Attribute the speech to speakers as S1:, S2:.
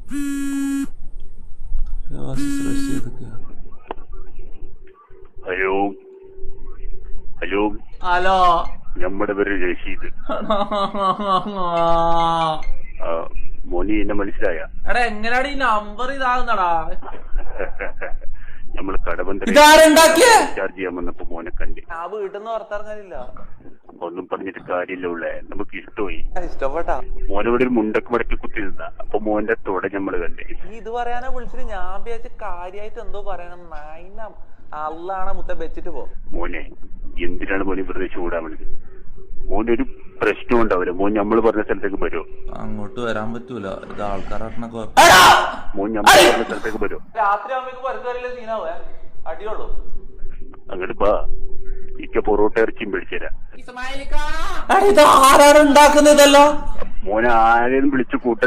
S1: Hello hello
S2: hello,
S1: നമ്മുടെ പേര് രഷീദ്. മോനി എന്നെ മനസ്സിലായ?
S2: എടാ എങ്ങനെയാണ് ഈ നമ്പർ ഇതാകുന്നടാ?
S1: നമ്മള് കടബന്ധ ചാർജ് ചെയ്യാൻ വന്നപ്പോ മോനെ കണ്ടി.
S2: ആ വീട്ടിൽ നിന്ന് പുറത്തിറങ്ങാനില്ല.
S1: ഒന്നും പറഞ്ഞിട്ട് കാര്യമില്ല ഉള്ളേ, നമുക്ക് ഇഷ്ടമായി.
S2: ഇഷ്ടപ്പെട്ടാ
S1: മോനോട് ഒരു മുണ്ടക്ക് മടക്കി കുത്തി നിന്ന അപ്പൊ മോന്റെ തോടെ നമ്മള് കണ്ടേ.
S2: ഈ ഇത് പറയാനാ വിളിച്ചിട്ട് ഞാൻ വിചാരിച്ച കാര്യമായിട്ട് എന്തോ പറയണം. നായിന അള്ളാണ് മുത്ത വെച്ചിട്ട് പോ.
S1: മോനെ എന്തിനാണ് മോനെ വെറുതെ ചൂടാവണത്? മോന്റെ ഒരു പ്രശ്നം ഉണ്ടാവില്ല. മോൻ നമ്മള് പറഞ്ഞ സ്ഥലത്തേക്ക് വരുമോ?
S2: അങ്ങോട്ട് വരാൻ പറ്റൂല, ഇത് ആൾക്കാരൊക്കെ.
S1: മോൻ നമ്മൾ പറഞ്ഞ സ്ഥലത്തേക്ക് വരുമോ?
S2: രാത്രി ആകുമ്പോ പുറത്തുവരില്ല, സീനാവേ അടിയുള്ളൂ.
S1: അങ്ങോട്ട് ബാ, ഇക്ക പൊറോട്ട ഇറച്ചിയും പിടിച്ചേരാ.
S2: ആരാണ് ഉണ്ടാക്കുന്നതല്ലോ?
S1: മോനെ ആരെയും വിളിച്ചു കൂട്ടണ്ട.